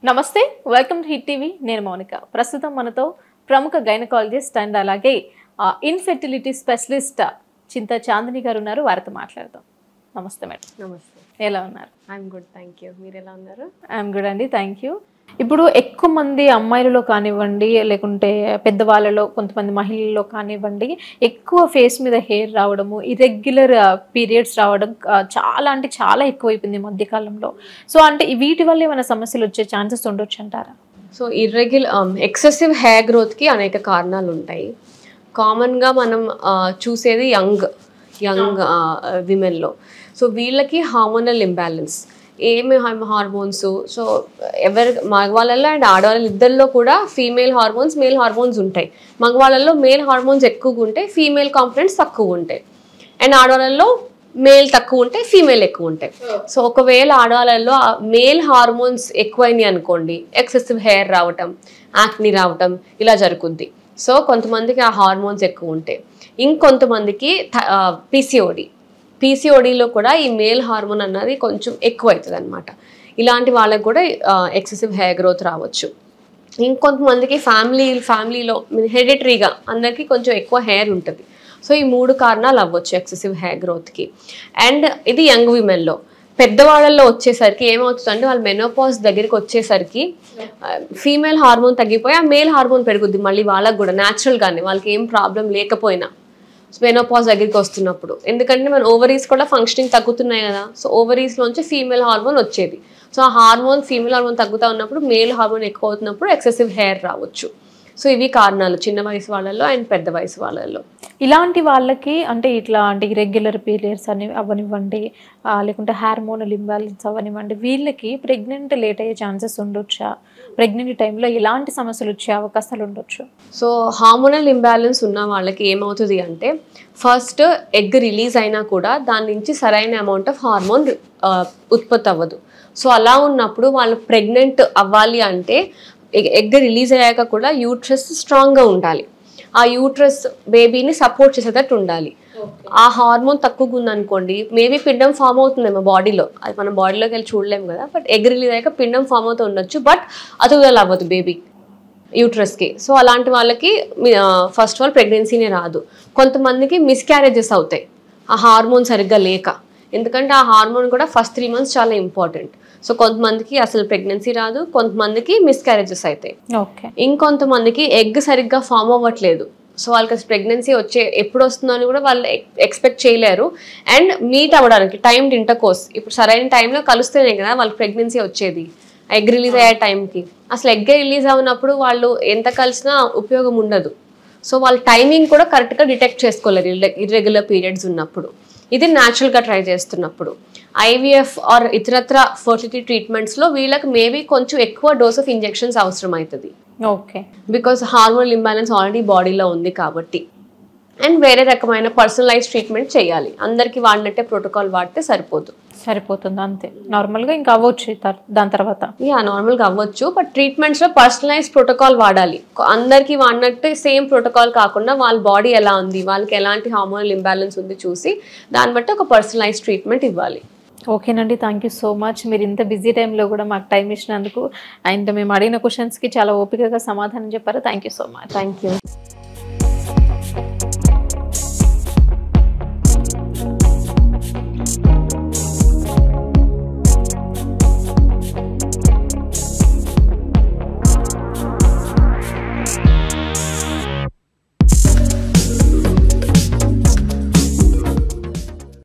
నమస్తే welcome to hit TV నేను మౌనిక ప్రస్తుతం మనతో ప్రముఖ గైనకాలజిస్ట్ అండ్ అలాగే ఇన్ఫెర్టిలిటీ స్పెషలిస్ట్ చింత చాందిని గారు ఉన్నారు వారితో మాట్లాడదాం నమస్తే మేడం నమస్తే ఎలా ఉన్నారు ఐఎమ్ గుడ్ థ్యాంక్ యూ మీరు ఎలా ఉన్నారు ఐఎమ్ గుడ్ అండి థ్యాంక్ యూ ఇప్పుడు ఎక్కువ మంది అమ్మాయిలలో కానివ్వండి లేకుంటే పెద్దవాళ్ళలో కొంతమంది మహిళల్లో కానివ్వండి ఎక్కువ ఫేస్ మీద హెయిర్ రావడము ఇర్రెగ్యులర్ పీరియడ్స్ రావడం చాలా అంటే చాలా ఎక్కువైపోయింది ఈ మధ్యకాలంలో సో అంటే వీటి వల్ల ఏమైనా సమస్యలు వచ్చే ఛాన్సెస్ ఉండొచ్చు అంటారా సో ఎక్సెసివ్ హెయిర్ గ్రోత్కి అనేక కారణాలు ఉంటాయి కామన్గా మనం చూసేది యంగ్ విమెన్లో సో వీళ్ళకి హార్మోనల్ ఇంబ్యాలెన్స్ ఏమి హార్మోన్స్ సో మగవాళ్ళల్లో అండ్ ఆడవాళ్ళ ఇద్దరిలో కూడా ఫీమేల్ హార్మోన్స్ మేల్ హార్మోన్స్ ఉంటాయి మగవాళ్ళల్లో మేల్ హార్మోన్స్ ఎక్కువగా ఉంటాయి ఫీమేల్ కాంపోనెంట్స్ తక్కువ ఉంటాయి అండ్ ఆడవాళ్ళల్లో మేల్ తక్కువ ఉంటాయి ఫీమేల్ ఎక్కువ ఉంటాయి సో ఒకవేళ ఆడవాళ్ళల్లో మేల్ హార్మోన్స్ ఎక్కువైనాయి అనుకోండి ఎక్సెసివ్ హెయిర్ రావటం యాక్ని రావటం ఇలా జరుగుద్ది సో కొంతమందికి ఆ హార్మోన్స్ ఎక్కువ ఉంటాయి ఇంకొంతమందికి పీసీఓడిలో కూడా ఈ మేల్ హార్మోన్ అన్నది కొంచెం ఎక్కువ అవుతుంది అనమాట ఇలాంటి వాళ్ళకి కూడా ఎక్సెసివ్ హెయిర్ గ్రోత్ రావచ్చు ఇంకొంతమందికి ఫ్యామిలీలో హెరిడిటరీగా అందరికీ కొంచెం ఎక్కువ హెయిర్ ఉంటుంది సో ఈ 3 కారణాలు అవ్వచ్చు ఎక్సెసివ్ హెయిర్ గ్రోత్కి అండ్ ఇది యంగ్ విమెన్లో పెద్దవాళ్ళల్లో వచ్చేసరికి ఏమవుతుందంటే వాళ్ళ మెనోపాజ్ దగ్గరికి వచ్చేసరికి ఫీమేల్ హార్మోన్ తగ్గిపోయి ఆ మేల్ హార్మోన్ పెరుగుద్ది మళ్ళీ వాళ్ళకి కూడా న్యాచురల్గానే వాళ్ళకి ఏం ప్రాబ్లం లేకపోయినా మెనోపాజ్ దగ్గరికి వస్తున్నప్పుడు ఎందుకంటే మన ఓవరీస్ కూడా ఫంక్షనింగ్ తగ్గుతున్నాయి కదా సో ఓవరీస్లోంచి ఫీమేల్ హార్మోన్ వచ్చేది సో ఆ ఫీమేల్ హార్మోన్ తగ్గుతూ ఉన్నప్పుడు మేల్ హార్మోన్ ఎక్కువ అవుతున్నప్పుడు ఎక్సెసివ్ హెయిర్ రావచ్చు సో ఇవి కారణాలు చిన్న వయసు వాళ్ళల్లో అండ్ పెద్ద వయసు వాళ్ళల్లో ఇలాంటి వాళ్ళకి అంటే ఇర్రెగ్యులర్ పీరియడ్స్ అవనివ్వండి లేకుంటే హార్మోనల్ ఇంబ్యాలెన్స్ అవనివ్వండి వీళ్ళకి ప్రెగ్నెంట్ లేట్ అయ్యే ఛాన్సెస్ ఉండొచ్చా ప్రెగ్నెంట్ టైంలో ఎలాంటి సమస్యలు వచ్చే అవకాశాలు ఉండొచ్చు సో హార్మోనల్ ఇంబ్యాలెన్స్ ఉన్న వాళ్ళకి ఏమవుతుంది అంటే ఫస్ట్ ఎగ్ రిలీజ్ అయినా కూడా దాని నుంచి సరైన అమౌంట్ ఆఫ్ హార్మోన్ ఉత్పత్తి అవ్వదు సో అలా ఉన్నప్పుడు వాళ్ళు ప్రెగ్నెంట్ అవ్వాలి అంటే ఎగ్ రిలీజ్ అయ్యాక కూడా యూట్రస్ స్ట్రాంగ్గా ఉండాలి ఆ యూట్రస్ బేబీని సపోర్ట్ చేసేటట్టు ఉండాలి ఆ హార్మోన్ తక్కువగా ఉందనుకోండి మేబీ పిండం ఫామ్ అవుతుందేమో బాడీలో అది మనం బాడీలోకి వెళ్ళి చూడలేము కదా బట్ ఎగ్ రిలీజ్ అయ్యాక పిండం ఫామ్ అవుతూ ఉండొచ్చు బట్ అతుగుదల అవ్వదు బేబీ యూట్రస్కి సో అలాంటి వాళ్ళకి ఫస్ట్ ఆఫ్ ఆల్ ప్రెగ్నెన్సీనే రాదు కొంతమందికి మిస్క్యారేజెస్ అవుతాయి ఆ హార్మోన్ సరిగ్గా లేక ఎందుకంటే ఆ హార్మోన్ కూడా ఫస్ట్ 3 months చాలా ఇంపార్టెంట్ సో కొంతమందికి అసలు ప్రెగ్నెన్సీ రాదు కొంతమందికి మిస్క్యారేజెస్ అవుతాయి ఇంకొంతమందికి ఎగ్ సరిగ్గా ఫామ్ అవ్వట్లేదు సో వాళ్ళకి అసలు ప్రెగ్నెన్సీ ఎప్పుడు వస్తుందో అని కూడా వాళ్ళు ఎక్స్పెక్ట్ చేయలేరు అండ్ మీట్ అవ్వడానికి టైమ్డ్ ఇంటర్కోర్స్ ఇప్పుడు సరైన టైంలో కలుస్తేనే కదా వాళ్ళకి ప్రెగ్నెన్సీ వచ్చేది ఎగ్ రిలీజ్ అయ్యే టైంకి అసలు ఎగ్ రిలీజ్ అవునప్పుడు వాళ్ళు ఎంత కలిసినా ఉపయోగం ఉండదు సో వాళ్ళ టైమింగ్ కూడా కరెక్ట్గా డిటెక్ట్ చేసుకోలేరు ఇర్రెగ్యులర్ పీరియడ్స్ ఉన్నప్పుడు ఇది న్యాచురల్గా ట్రై చేస్తున్నప్పుడు ఐవీఎఫ్ ఆర్ ఇతరత్ర ఫర్టిలిటీ ట్రీట్మెంట్స్లో వీళ్ళకి మేబీ కొంచెం ఎక్కువ డోస్ ఆఫ్ ఇంజెక్షన్స్ అవసరం అవుతుంది okay because hormonal imbalance already బాడీలో ఉంది కాబట్టి అండ్ వేరే రకమైన పర్సనలైజ్ ట్రీట్మెంట్ చేయాలి అందరికి వాడినట్టే ప్రోటోకాల్ వాడితే సరిపోతుంది అంతే నార్మల్గా ఇంకా అవ్వచ్చు దాని తర్వాత నార్మల్గా అవ్వచ్చు బట్ ట్రీట్మెంట్స్లో పర్సనలైజ్ ప్రోటోకాల్ వాడాలి అందరికీ వాడినట్టే సేమ్ ప్రోటోకాల్ కాకుండా వాళ్ళ బాడీ ఎలా ఉంది వాళ్ళకి ఎలాంటి హార్మోనల్ ఇంబ్యాలెన్స్ ఉంది చూసి దాన్ని బట్టి ఒక పర్సనలైజ్ ట్రీట్మెంట్ ఇవ్వాలి ఓకేనండి థ్యాంక్ యూ సో మచ్ మీరు ఇంత బిజీ టైంలో కూడా మాకు టైం ఇచ్చినందుకు అండ్ మేము అడిగిన క్వశ్చన్స్కి చాలా ఓపికగా సమాధానం చెప్పారు thank you so much thank you